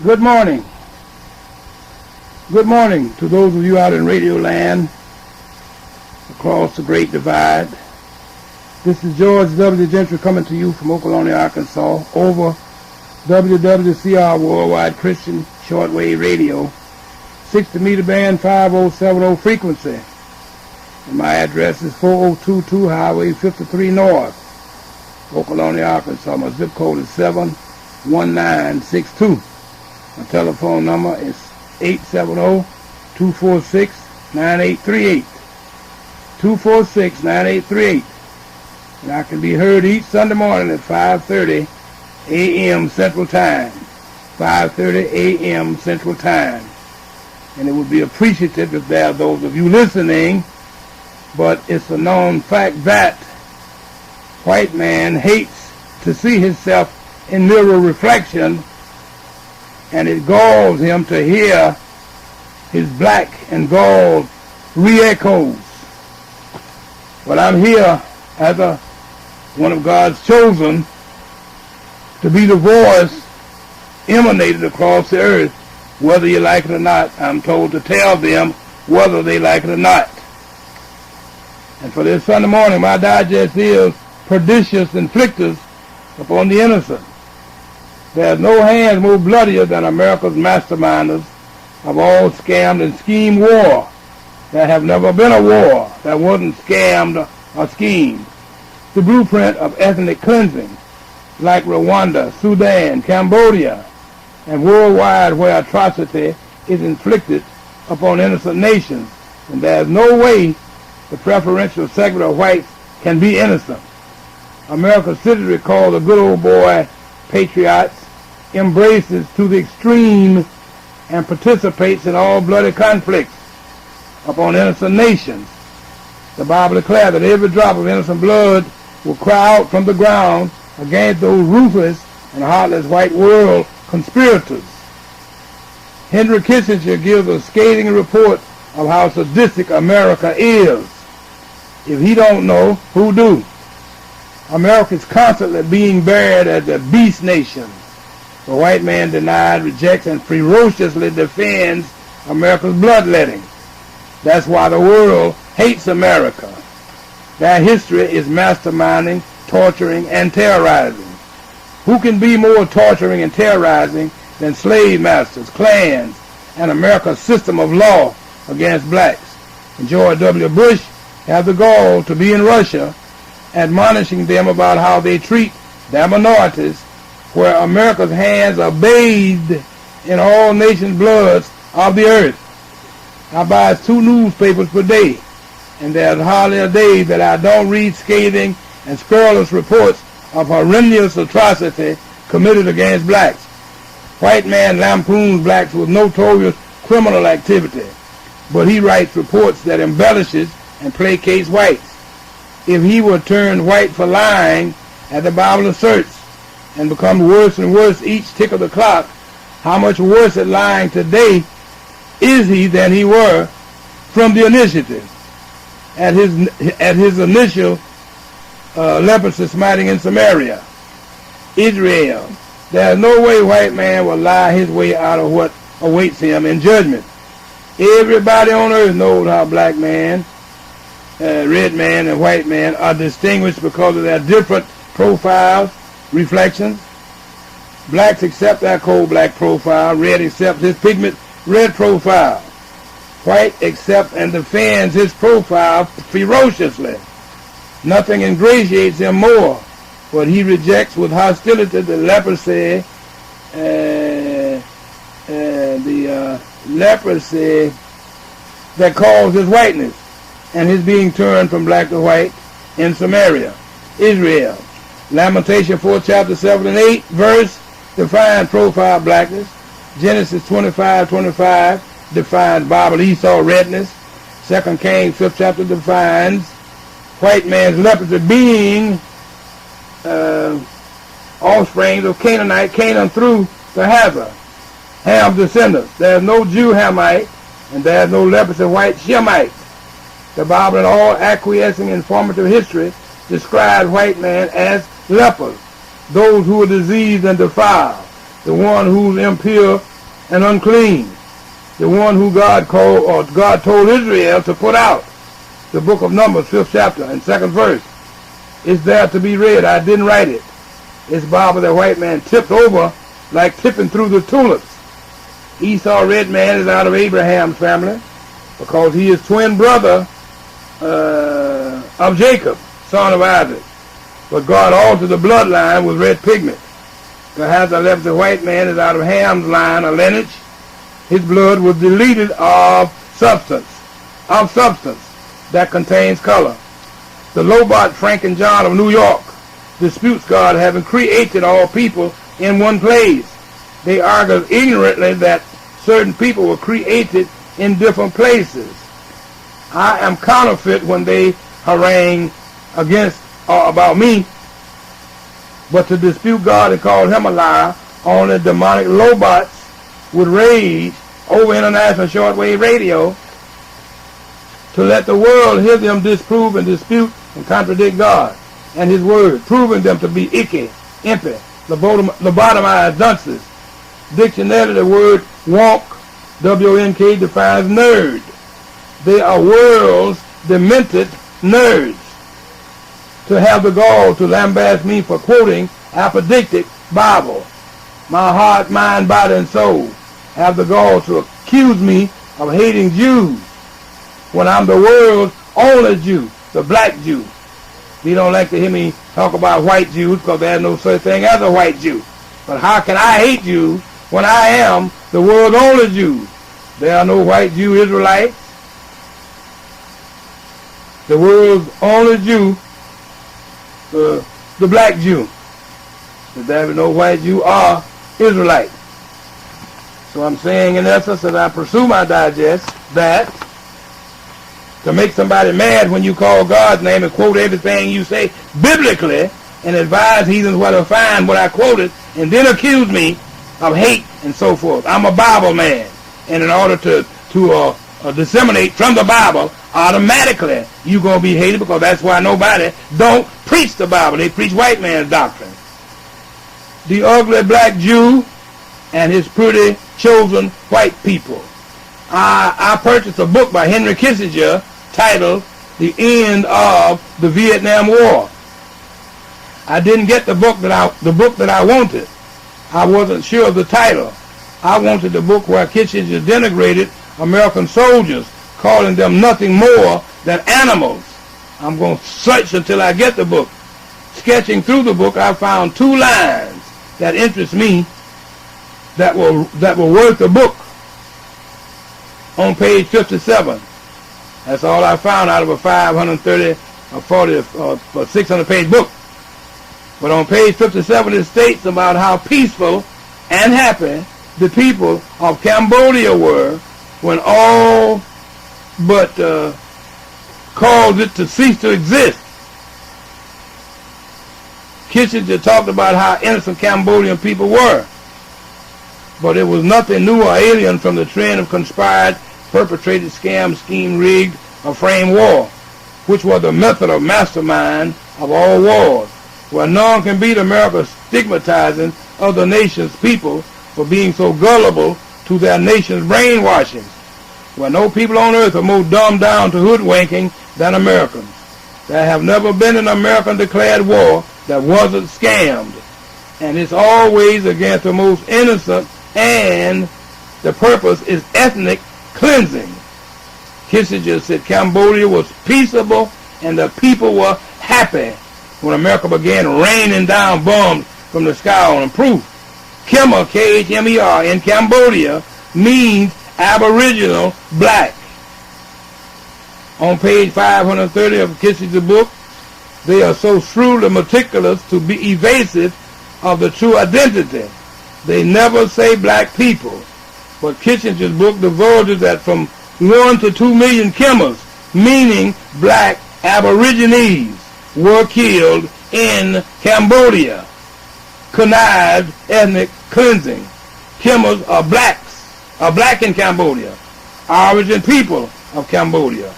Good morning. Good morning to those of you out in Radio Land across the Great Divide. This is George W. Gentry coming to you from Okoloni, Arkansas, over WWCR Worldwide Christian Shortwave Radio, 60 meter band 5070 frequency. And my address is 4022 Highway 53 North, Okoloni, Arkansas. My zip code is 71962. My telephone number is 870-246-9838. 246-9838. And I can be heard each Sunday morning at 5:30 a.m. Central Time. 5:30 a.m. Central Time. And it would be appreciative if there are those of you listening, but it's a known fact that white man hates to see himself in mirror reflection, and it galls him to hear his black and gold re-echoes. But I'm here as one of God's chosen to be the voice emanated across the earth, whether you like it or not. I'm told to tell them whether they like it or not. And for this Sunday morning, my digest is pernicious inflictors upon the innocent. There's no hands more bloodier than America's masterminders of all scammed and schemed war. There have never been a war that wasn't scammed or schemed. The blueprint of ethnic cleansing, like Rwanda, Sudan, Cambodia, and worldwide where atrocity is inflicted upon innocent nations. And there's no way the preferential segment of whites can be innocent. America's citizens recall the good old boy patriots, embraces to the extreme, and participates in all bloody conflicts upon innocent nations. The Bible declares that every drop of innocent blood will cry out from the ground against those ruthless and heartless white world conspirators. Henry Kissinger gives a scathing report of how sadistic America is. If he don't know, who do? America is constantly being buried as a beast nation. The white man denies, rejects, and ferociously defends America's bloodletting. That's why the world hates America. Their history is masterminding, torturing, and terrorizing. Who can be more torturing and terrorizing than slave masters, clans, and America's system of law against blacks? And George W. Bush had the gall to be in Russia, admonishing them about how they treat their minorities, where America's hands are bathed in all nations' bloods of the earth. I buy 2 newspapers per day, and there's hardly a day that I don't read scathing and scurrilous reports of horrendous atrocity committed against blacks. White man lampoons blacks with notorious criminal activity, but he writes reports that embellishes and placates whites. If he were turned white for lying, as the Bible asserts, and become worse and worse each tick of the clock, how much worse at lying today is he than he were from the initiative at his initial leprosy smiting in Samaria? Israel. There's no way white man will lie his way out of what awaits him in judgment. Everybody on earth knows how black man, red man, and white man are distinguished because of their different profiles, reflections. Blacks accept their coal black profile. Red accepts his pigment red profile. White accepts and defends his profile ferociously. Nothing ingratiates him more, but he rejects with hostility the leprosy, leprosy that causes whiteness, and his being turned from black to white in Samaria. Israel. Lamentation 4, chapter 7 and 8 verse defines profile blackness. Genesis 25:25 defines Bible Esau redness. 2 Kings 5th chapter defines white man's leprosy being offspring of Canaanite, Canaan through the Hazar, Ham's descendants. There is no Jew Hamite, and there is no leprosy white Shemite. The Bible, in all acquiescing informative history, describes white man as lepers, those who are diseased and defiled. the one who's impure and unclean, the one who God told Israel to put out. The book of Numbers, 5th chapter and 2nd verse. It's there to be read. I didn't write it. It's Bible that white man tipped over like tipping through the tulips. Esau, red man, is out of Abraham's family because he is twin brother of Jacob, son of Isaac. But God altered the bloodline with red pigment. Gehazi left the white man is out of Ham's line of lineage. His blood was deleted of substance that contains color. The Lobot, Frank and John of New York disputes God having created all people in one place. They argue ignorantly that certain people were created in different places. I am counterfeit when they harangue against or about me, but to dispute God and call him a liar, only demonic Lobots would rage over international shortwave radio to let the world hear them disprove and dispute and contradict God and his word, proving them to be icky, impy, lobotomized dunces. Dictionary, the word wonk, W-O-N-K, defines nerd. They are world's demented nerds. To have the gall to lambast me for quoting apodictic Bible. My heart, mind, body, and soul have the gall to accuse me of hating Jews when I'm the world's only Jew, the black Jew. They don't like to hear me talk about white Jews because there's no such thing as a white Jew. But how can I hate Jews when I am the world's only Jew? There are no white Jew Israelites. The world's only Jew, the black Jew. If there is no white Jew or Israelite. So I'm saying in essence that I pursue my digest that to make somebody mad when you call God's name and quote everything you say biblically and advise heathens where to find what I quoted and then accuse me of hate and so forth. I'm a Bible man, and in order to disseminate from the Bible, automatically you're going to be hated because that's why nobody don't preach the Bible. They preach white man's doctrine. The ugly black Jew and his pretty chosen white people. I purchased a book by Henry Kissinger titled The End of the Vietnam War. I didn't get the book that I wanted. I wasn't sure of the title. I wanted the book where Kissinger denigrated American soldiers, calling them nothing more than animals. I'm going to search until I get the book. Sketching through the book, I found 2 lines that interest me that were worth the book. On page 57. That's all I found out of a 530 or 40 or 600 page book. But on page 57 it states about how peaceful and happy the people of Cambodia were when all but caused it to cease to exist. Kissinger talked about how innocent Cambodian people were. But it was nothing new or alien from the trend of conspired, perpetrated, scam, scheme, rigged, or framed war, which was the method of mastermind of all wars, where none can beat America stigmatizing other nations' people for being so gullible to their nation's brainwashing, where no people on earth are more dumbed down to hoodwinking than Americans. There have never been an American-declared war that wasn't scammed, and it's always against the most innocent, and the purpose is ethnic cleansing. Kissinger said Cambodia was peaceable and the people were happy when America began raining down bombs from the sky on them. Proof. Khmer, K-H-M-E-R, in Cambodia means aboriginal black. On page 530 of Kissinger's book, they are so shrewdly meticulous to be evasive of the true identity. They never say black people. But Kissinger's book divulges that from 1 to 2 million Khmers, meaning black aborigines, were killed in Cambodia. Connived ethnic cleansing. Khmers are black in Cambodia. Origin people of Cambodia.